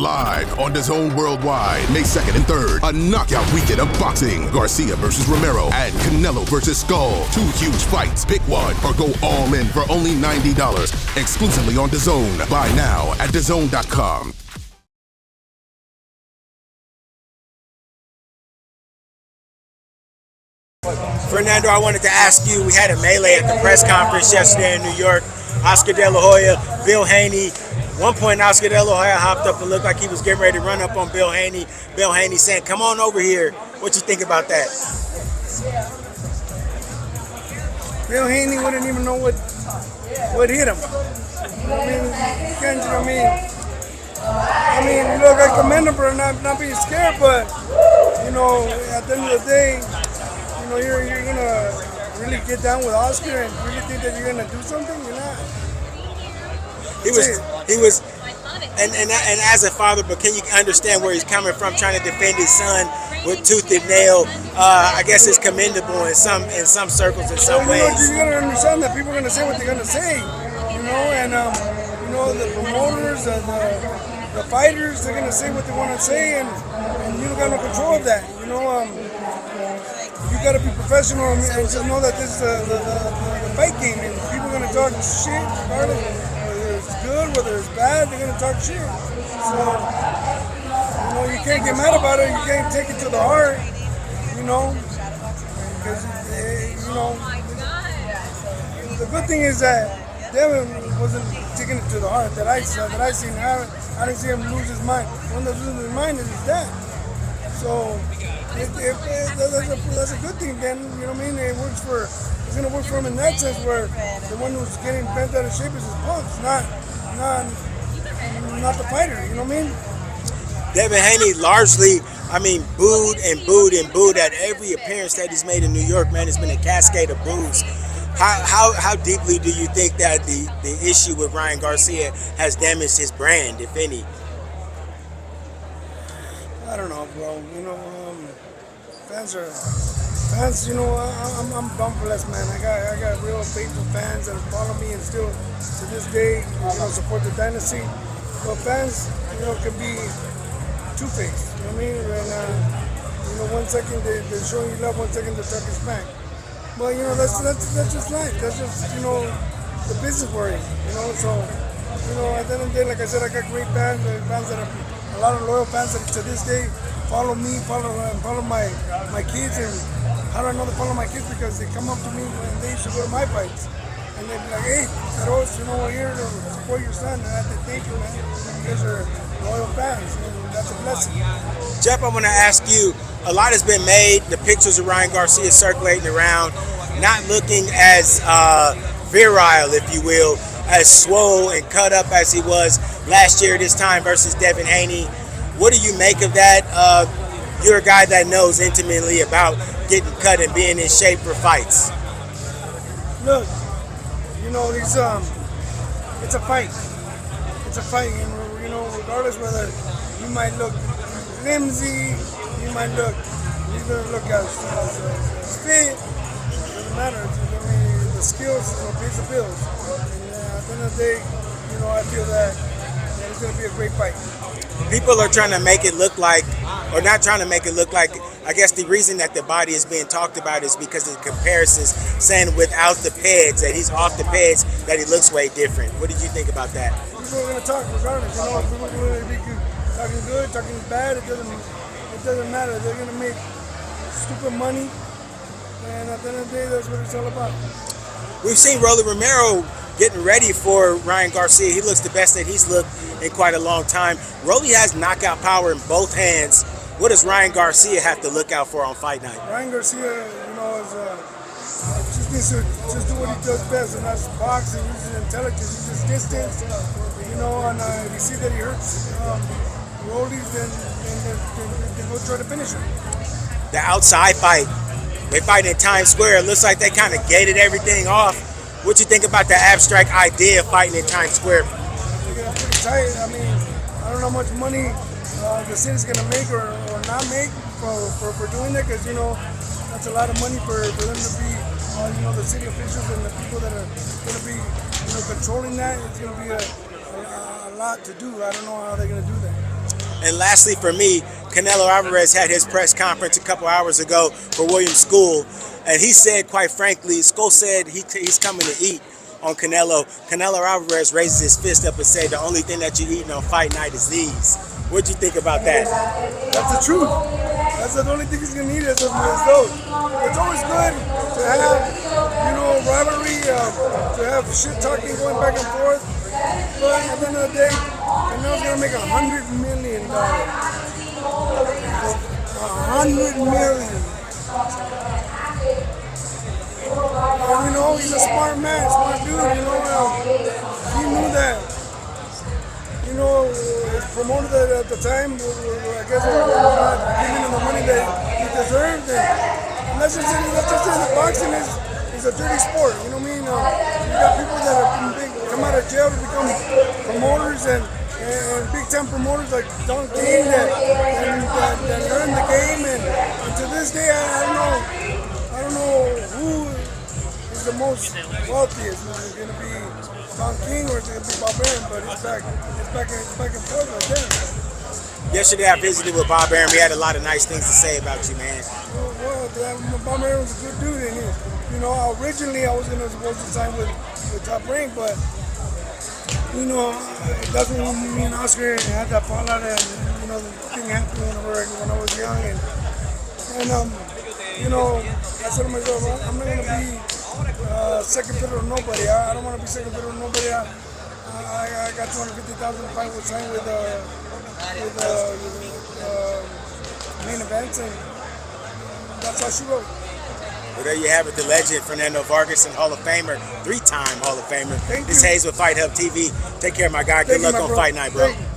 Live on DAZN Worldwide, May 2nd and 3rd. A knockout weekend of boxing. Garcia versus Romero and Canelo versus Scull. 2 huge fights. Pick one or go all in for only $90. Exclusively on DAZN. Buy now at DAZN.com. Fernando, I wanted to ask you, we had a melee at the press conference yesterday in New York. Oscar De La Hoya, Bill Haney. One point, Oscar De La Hoya hopped up and looked like he was getting ready to run up on Bill Haney. Bill Haney saying, "Come on over here." What you think about that? Bill Haney wouldn't even know what hit him. I mean, look, I commend him for not being scared, but you know, at the end of the day, you know, you're gonna really get down with Oscar and really think that you're gonna do something. You're not. He was, and as a father, but can you understand where he's coming from, trying to defend his son with tooth and nail? I guess it's commendable in some circles, in some ways. You gotta understand that people are gonna say what they're gonna say, you know, and you know, the promoters and the fighters, they're gonna say what they want to say, and you don't got no control of that, you know. You gotta be professional and just know that this is the fight game, and people are gonna talk shit regardless. It's good, whether it's bad, they're gonna talk shit. So, you know, you can't get mad about it. You can't take it to the heart, you know, because you know. The good thing is that Devin wasn't taking it to the heart that I seen. I didn't see him lose his mind. One that loses his mind is his dad. So, that's a good thing. Then, you know what I mean. It's gonna work for him in that sense, where the one who's getting bent out of shape is his punch, not the fighter. You know what I mean? Devin Haney largely, booed and booed and booed at every appearance that he's made in New York. Man, it's been a cascade of boos. How deeply do you think that the issue with Ryan Garcia has damaged his brand, if any? I don't know, bro. You know, fans. You know, I'm blessed, man. I got real faithful fans that follow me and still to this day, you know, support the dynasty. But fans, you know, can be two-faced. You know what I mean? And you know, 1 second they're showing you love, 1 second they're talking smack. But you know, that's just life. That's just, you know, the business we're in. You know, so you know, at the end of the day, like I said, I got great fans. Fans that are a lot of loyal fans that to this day follow me, follow my kids. And how do I know they follow my kids? Because they come up to me and they used to go to my fights, and they'd be like, "Hey, Carlos, you know, we're here to support your son." And I have to thank you, man. You guys are loyal fans, and that's a blessing. Jeff, I want to ask you, a lot has been made, the pictures of Ryan Garcia circulating around, not looking as virile, if you will, as swole and cut up as he was last year this time versus Devin Haney. What do you make of that? You're a guy that knows intimately about getting cut and being in shape for fights. Look, you know, it's a fight. It's a fight, and you know, regardless whether you might look flimsy, you might look as fit. It doesn't matter. I mean, the skills, you know, pays the bills. And at the end of the day, you know, I feel that it's going to be a great fight. People are trying to make it look like, or not trying to make it look like, I guess the reason that the body is being talked about is because of the comparisons, saying without the pads, that he's off the pads, that he looks way different. What did you think about that? People are going to talk regardless. You know, people are going to be talking good, talking bad. It doesn't matter. They're going to make stupid money, and at the end of the day, that's what it's all about. We've seen Romero getting ready for Ryan Garcia. He looks the best that he's looked in quite a long time. Rolly has knockout power in both hands. What does Ryan Garcia have to look out for on fight night? Ryan Garcia, you know, just needs to just do what he does best, and that's boxing, using intelligence, uses distance, you know, and if you see that he hurts Rolly, then go try to finish him. The outside fight, they fight in Times Square. It looks like they kind of gated everything off. What you think about the abstract idea of fighting in Times Square? Yeah, pretty tight. I mean, I don't know how much money the city's gonna make or not make for doing that, because you know that's a lot of money for them to be, you know, the city officials and the people that are gonna be, you know, controlling that. It's gonna be a lot to do. I don't know how they're gonna do that. And lastly, for me, Canelo Alvarez had his press conference a couple hours ago for William Scull, and he said, quite frankly, Scull said he's coming to eat on Canelo. Canelo Alvarez raises his fist up and said, the only thing that you eating on fight night is these. What'd you think about that? That's the truth. That's the only thing he's gonna need is those. It's always good to have, rivalry, to have shit talking going back and forth. But at the end of the day, Canelo's gonna make $100 million. $100 million. And, he's a smart man, smart dude. He knew that. His promoter at the time, I guess, was not giving him the money that he deserved. And let's just say that boxing is a dirty sport. You know what I mean? You got people that come out of jail to become promoters and big time promoters like Don King that learn the game. And to this day, I don't know who is the most wealthiest. Is it going to be Don King or is it going to be Bob Arum? But it's back and forth right there. Yesterday I visited with Bob Arum. He had a lot of nice things to say about you, man. Well, Bob Arum's a good dude, and originally I was supposed to sign with Top Rank, but that's when me and Oscar had that fallout, and the thing happened when I was young, and I said to myself, I'm not gonna be second fiddle to nobody. I don't want to be second fiddle to nobody. I got $250,000 to fight with sign with main events, and that's how she wrote. Well, there you have it, the legend Fernando Vargas, and Hall of Famer, 3-time Hall of Famer. Thank This you. Hayes with Fight Hub TV. Take care, my guy. Good luck on fight night, bro.